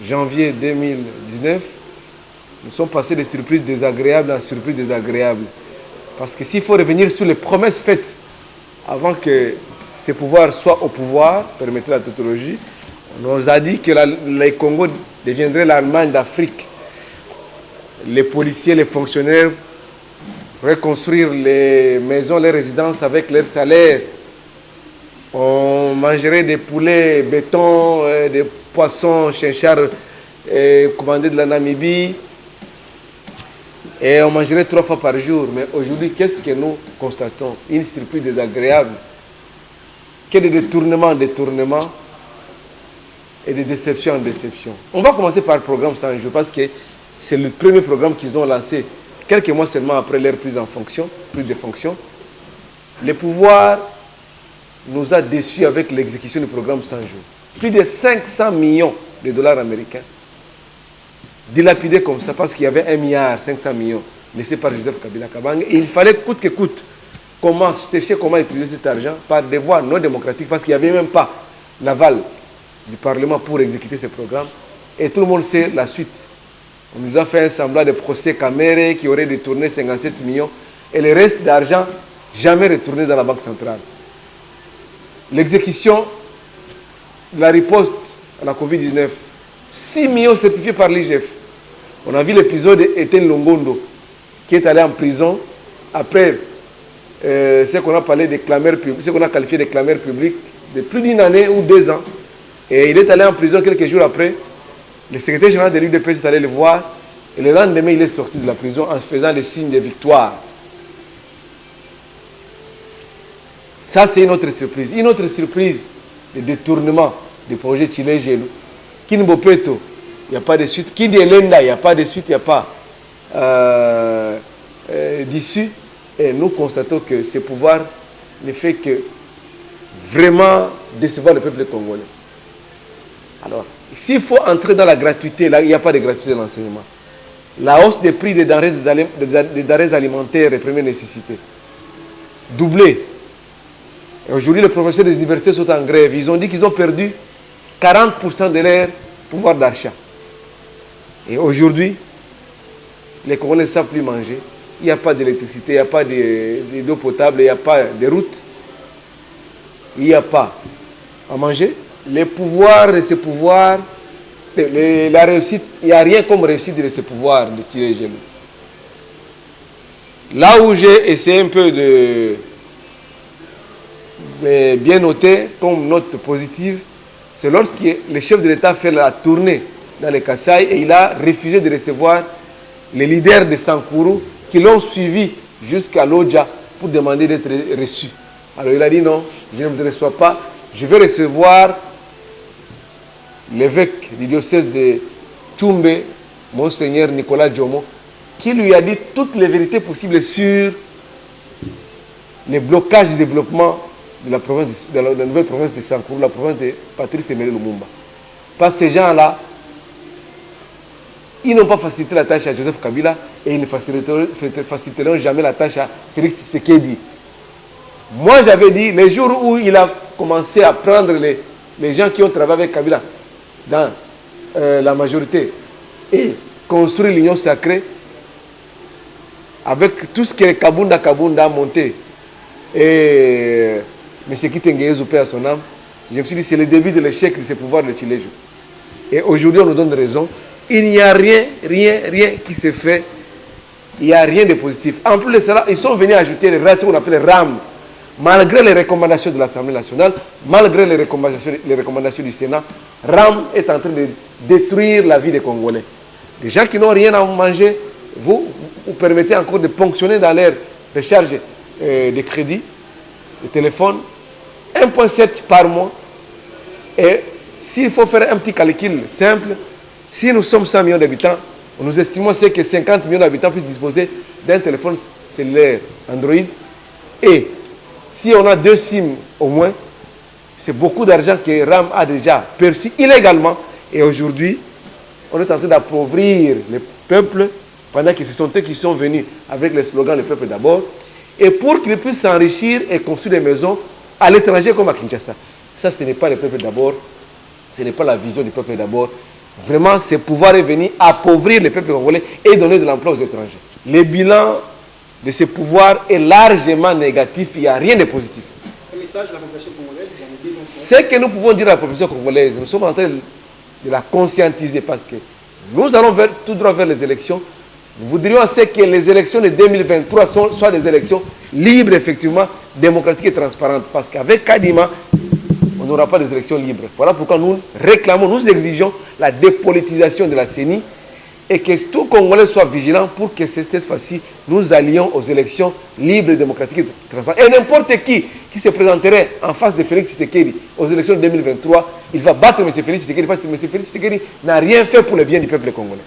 janvier 2019, nous sommes passés de surprises désagréables à surprises désagréables. Parce que s'il faut revenir sur les promesses faites avant que ces pouvoirs soient au pouvoir, permettez la tautologie, on nous a dit que les Congo deviendraient l'Allemagne d'Afrique. Les policiers, les fonctionnaires reconstruire les maisons, les résidences avec leurs salaires. On mangerait des poulets béton, des poissons chinchards commandés de la Namibie. Et on mangerait 3 fois par jour. Mais aujourd'hui, qu'est-ce que nous constatons? Une surprise désagréable. Que des détournements et des déceptions en déception. On va commencer par le programme 100 jours parce que c'est le premier programme qu'ils ont lancé quelques mois seulement après leur prise de fonction. Le pouvoir nous a déçus avec l'exécution du programme 100 jours. Plus de 500 millions de dollars américains dilapidés comme ça parce qu'il y avait 1,5 milliard laissé par Joseph Kabila Kabange. Et il fallait coûte que coûte chercher comment utiliser cet argent par des voies non démocratiques parce qu'il n'y avait même pas l'aval du Parlement pour exécuter ce programme. Et tout le monde sait la suite. On nous a fait un semblant de procès Caméré qui aurait détourné 57 millions et le reste d'argent jamais retourné dans la Banque centrale. L'exécution de la riposte à la Covid-19, 6 millions certifiés par l'IGF. On a vu l'épisode d'Étienne Longondo qui est allé en prison après ce qu'on a parlé des clameurs publics, ce qu'on a qualifié de clameurs publics de plus d'une année ou 2 ans. Et il est allé en prison quelques jours après. Le secrétaire général de l'UDPS est allé le voir et le lendemain, il est sorti de la prison en faisant des signes de victoire. Ça, c'est une autre surprise. Une autre surprise de détournement du projet Chile-Gelou. Kinbopeto, il n'y a pas de suite. Kindelenda, il n'y a pas de suite, il n'y a pas d'issue. Et nous constatons que ce pouvoir ne fait que vraiment décevoir le peuple congolais. Alors, s'il faut entrer dans la gratuité, là, il n'y a pas de gratuité de l'enseignement. La hausse des prix des denrées alimentaires et premières nécessités. Doublé. Aujourd'hui, les professeurs des universités sont en grève. Ils ont dit qu'ils ont perdu 40% de leur pouvoir d'achat. Et aujourd'hui, les Congolais ne savent plus manger. Il n'y a pas d'électricité, il n'y a pas d'eau potable, il n'y a pas de route. Il n'y a pas à manger. Les pouvoirs de ces pouvoirs, la réussite, il n'y a rien comme réussite de ces pouvoirs de tirer Gelou. Là où j'ai essayé un peu de bien noter comme note positive, c'est lorsque le chef de l'État fait la tournée dans les Kasaï et il a refusé de recevoir les leaders de Sankuru qui l'ont suivi jusqu'à l'Odja pour demander d'être reçu. Alors il a dit non, je ne vous reçois pas, je vais recevoir l'évêque du diocèse de Tumbe, Monseigneur Nicolas Djomo, qui lui a dit toutes les vérités possibles sur les blocages du développement de la nouvelle province de Sankuru, la province de Patrice Emery Lumumba. Parce que ces gens-là, ils n'ont pas facilité la tâche à Joseph Kabila et ils ne faciliteront jamais la tâche à Félix Tshisekedi. Moi, j'avais dit, les jours où il a commencé à prendre les gens qui ont travaillé avec Kabila dans la majorité et construire l'union sacrée avec tout ce que Kabunda a monté et M. Kitenge paix à son âme, je me suis dit c'est le début de l'échec de ces pouvoirs de Chile. Et aujourd'hui on nous donne raison. Il n'y a rien qui se fait. Il n'y a rien de positif. En plus de cela, ils sont venus ajouter ce qu'on appelle les RAM. Malgré les recommandations de l'Assemblée nationale, malgré les recommandations du Sénat, RAM est en train de détruire la vie des Congolais. Les gens qui n'ont rien à manger, vous permettez encore de ponctionner dans leur recharge de crédit, de téléphone, 1,7 par mois. Et s'il faut faire un petit calcul simple, si nous sommes 100 millions d'habitants, nous estimons que 50 millions d'habitants puissent disposer d'un téléphone cellulaire Android. Et si on a 2 SIM au moins, c'est beaucoup d'argent que RAM a déjà perçu illégalement. Et aujourd'hui, on est en train d'appauvrir le peuple pendant que ce sont eux qui sont venus avec le slogan « Le peuple d'abord ». Et pour qu'ils puissent s'enrichir et construire des maisons à l'étranger comme à Kinshasa. Ça, ce n'est pas le peuple d'abord. Ce n'est pas la vision du peuple d'abord. vraiment ce pouvoir est venu appauvrir le peuple congolais et donner de l'emploi aux étrangers. Le bilan de ce pouvoir est largement négatif, il n'y a rien de positif. Un message à la population congolaise. Ce que nous pouvons dire à la population congolaise, nous sommes en train de la conscientiser parce que nous allons tout droit vers les élections. Nous voudrions que les élections de 2023 soient des élections libres, effectivement, démocratiques et transparentes. Parce qu'avec Kadima, on n'aura pas des élections libres. Voilà pourquoi nous réclamons, nous exigeons la dépolitisation de la CENI et que tout Congolais soit vigilant pour que cette fois-ci, nous allions aux élections libres, démocratiques et transparentes. Et n'importe qui se présenterait en face de Félix Tshisekedi aux élections de 2023, il va battre M. Félix Tshisekedi parce que M. Félix Tshisekedi n'a rien fait pour le bien du peuple congolais.